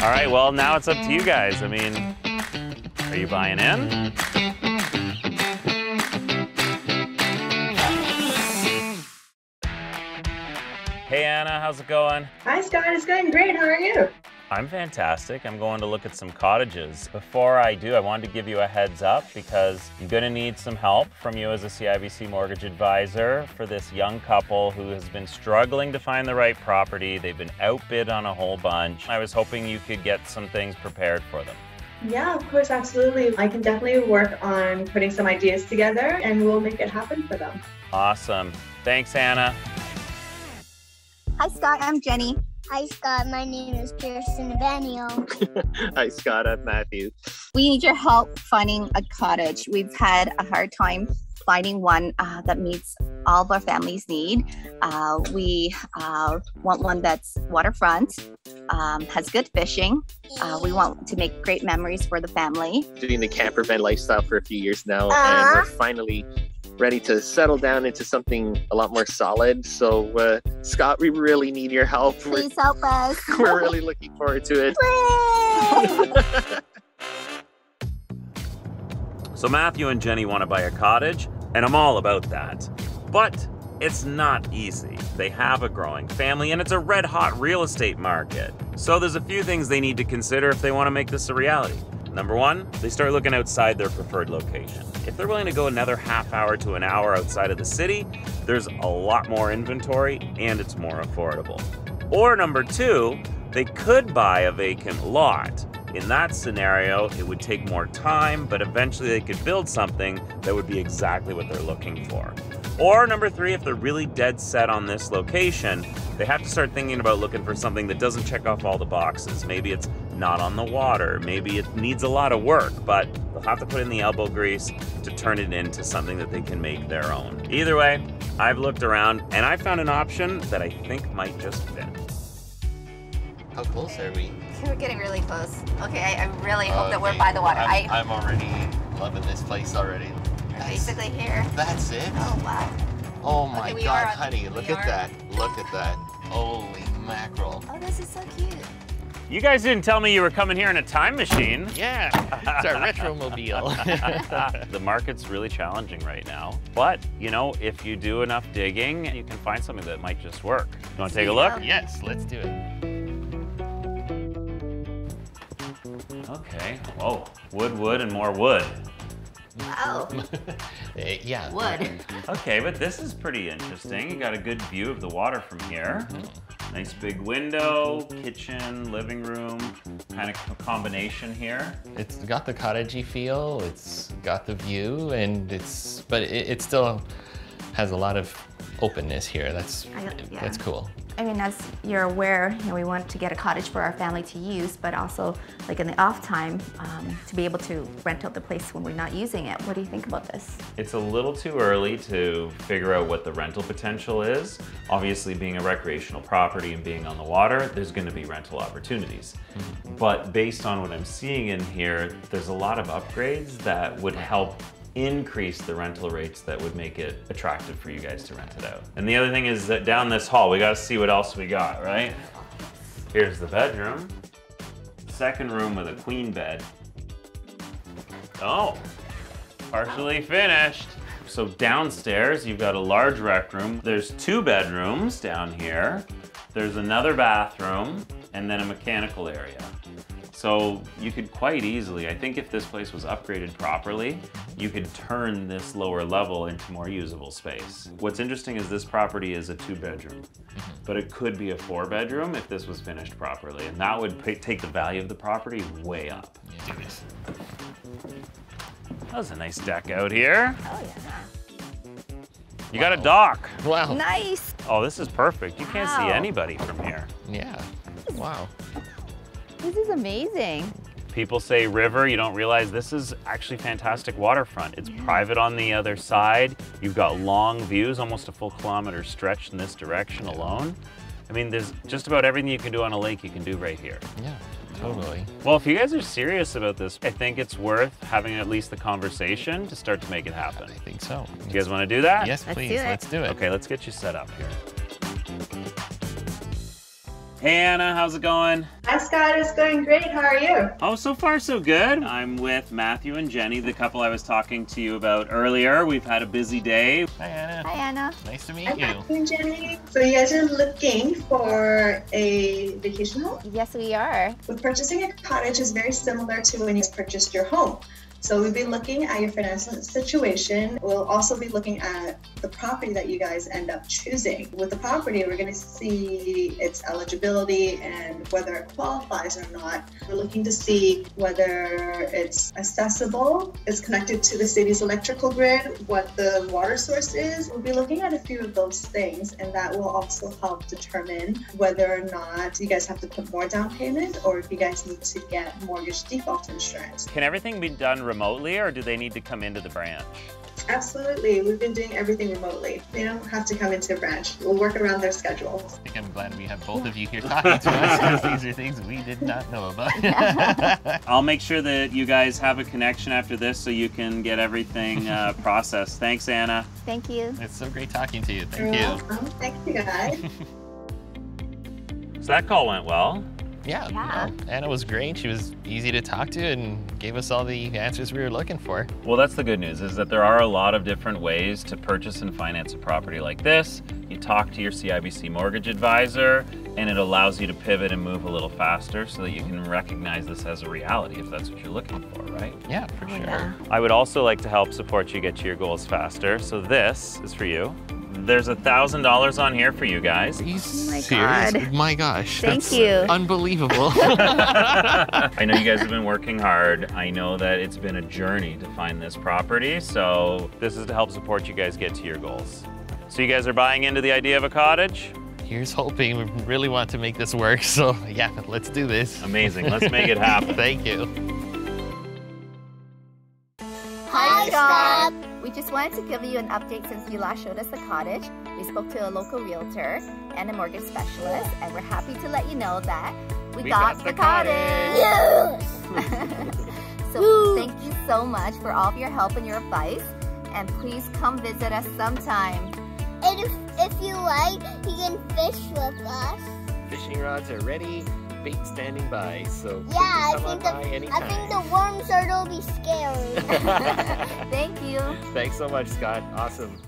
All right, well, now it's up to you guys. I mean, are you buying in? Hey, Anna, how's it going? Hi, Scott. It's going great. How are you? I'm fantastic. I'm going to look at some cottages. Before I do, I wanted to give you a heads up because I'm going to need some help from you as a CIBC mortgage advisor for this young couple who has been struggling to find the right property. They've been outbid on a whole bunch. I was hoping you could get some things prepared for them. Yeah, of course, absolutely. I can definitely work on putting some ideas together and we'll make it happen for them. Awesome. Thanks, Anna. Hi, Scott. I'm Jenny. Hi, Scott. My name is Kirsten Daniel. Hi, Scott. I'm Matthew. We need your help finding a cottage. We've had a hard time finding one that meets all of our family's need. We want one that's waterfront, has good fishing. We want to make great memories for the family. Doing the camper van lifestyle for a few years now, and we're finally ready to settle down into something a lot more solid. So, Scott, we really need your help. Please help us. We're really looking forward to it. So Matthew and Jenny want to buy a cottage, and I'm all about that. But it's not easy. They have a growing family, and it's a red-hot real estate market. So there's a few things they need to consider if they want to make this a reality. Number one, they start looking outside their preferred location. If they're willing to go another half hour to an hour outside of the city, there's a lot more inventory and it's more affordable. Or number two, they could buy a vacant lot. In that scenario, it would take more time, but eventually they could build something that would be exactly what they're looking for. Or number three, if they're really dead set on this location, they have to start thinking about looking for something that doesn't check off all the boxes. Maybe it's not on the water, maybe it needs a lot of work, but they'll have to put in the elbow grease to turn it into something that they can make their own. Either way, I've looked around and I found an option that I think might just fit. How close are we? We're getting really close. Okay, I really hope that we're by the water. I'm already loving this place already. We're basically here. That's it? Oh, wow. Oh my Okay, God, honey, look at that. Look at that. Holy mackerel. Oh, this is so cute. You guys didn't tell me you were coming here in a time machine. Yeah, it's our retromobile. The market's really challenging right now. But, you know, if you do enough digging, you can find something that might just work. You want to take a look? Yes, let's do it. Okay, whoa, wood, and more wood. Wow. Yeah. Wood. Okay, but this is pretty interesting. You got a good view of the water from here. Nice big window, kitchen, living room, kind of combination here. It's got the cottagey feel, it's got the view, and but it still has a lot of openness here. That's cool. I mean, as you're aware, you know, we want to get a cottage for our family to use, but also, like in the off time, to be able to rent out the place when we're not using it. What do you think about this? It's a little too early to figure out what the rental potential is. Obviously, being a recreational property and being on the water, there's going to be rental opportunities. But based on what I'm seeing in here, there's a lot of upgrades that would help increase the rental rates that would make it attractive for you guys to rent it out. And the other thing is that down this hall, we got to see what else we got, right? Here's the bedroom. Second room with a queen bed. Oh, partially finished. So downstairs, you've got a large rec room. There's 2 bedrooms down here. There's another bathroom and then a mechanical area. So you could quite easily, I think if this place was upgraded properly, you could turn this lower level into more usable space. What's interesting is this property is a 2-bedroom, but it could be a 4-bedroom if this was finished properly, and that would take the value of the property way up. Yeah. That was a nice deck out here. Oh, yeah. You got a dock. Wow. Nice. Oh, this is perfect. You can't see anybody from here. Yeah. Wow. This is amazing. People say river, you don't realize this is actually fantastic waterfront. It's private on the other side. You've got long views, almost a full kilometer stretch in this direction alone. I mean, there's just about everything you can do on a lake you can do right here. Yeah, totally. Well, if you guys are serious about this, I think it's worth having at least the conversation to start to make it happen. I think so. You guys want to do that? Yes, please. Let's do it. Okay, let's get you set up here. Hey Anna, how's it going? Hi Scott, it's going great. How are you? Oh, so far so good. I'm with Matthew and Jenny, the couple I was talking to you about earlier. We've had a busy day. Hi Anna. Hi, Anna. Nice to meet Hi you. Matthew and Jenny. So you guys are looking for a vacation home? Yes, we are. With purchasing a cottage is very similar to when you purchased your home. So we'll be looking at your financial situation. We'll also be looking at the property that you guys end up choosing. With the property, we're going to see its eligibility and whether it qualifies or not. We're looking to see whether it's accessible, it's connected to the city's electrical grid, what the water source is. We'll be looking at a few of those things, and that will also help determine whether or not you guys have to put more down payment or if you guys need to get mortgage default insurance. Can everything be done remotely or do they need to come into the branch? Absolutely. We've been doing everything remotely. They don't have to come into a branch. We'll work around their schedules. I think I'm glad we have both of you here talking to us because these are things we did not know about. I'll make sure that you guys have a connection after this so you can get everything processed. Thanks, Anna. Thank you. It's so great talking to you. Thank You're you. welcome. Thank you, guys. So that call went well. Yeah, Yeah. no, Anna was great. She was easy to talk to and gave us all the answers we were looking for. Well, that's the good news, is that there are a lot of different ways to purchase and finance a property like this. You talk to your CIBC mortgage advisor, and it allows you to pivot and move a little faster so that you can recognize this as a reality if that's what you're looking for, right? Yeah, for sure. Yeah. I would also like to help support you get to your goals faster, so this is for you. There's $1,000 on here for you guys. Are you my serious? God. My gosh. Thank that's you. Unbelievable. I know you guys have been working hard. I know that it's been a journey to find this property, so this is to help support you guys get to your goals. So you guys are buying into the idea of a cottage? Here's hoping. We really want to make this work, so yeah, let's do this. Amazing, let's make it happen. Thank you. Hi, Scott. We just wanted to give you an update since you last showed us the cottage. We spoke to a local realtor and a mortgage specialist, and we're happy to let you know that we got the cottage. Yes! So thank you so much for all of your help and your advice, and please come visit us sometime. And if you like, you can fish with us. Fishing rods are ready, bait standing by, so Yeah, I come on think by the anytime. worms are gonna be scared. Thank you. Thanks so much, Scott. Awesome.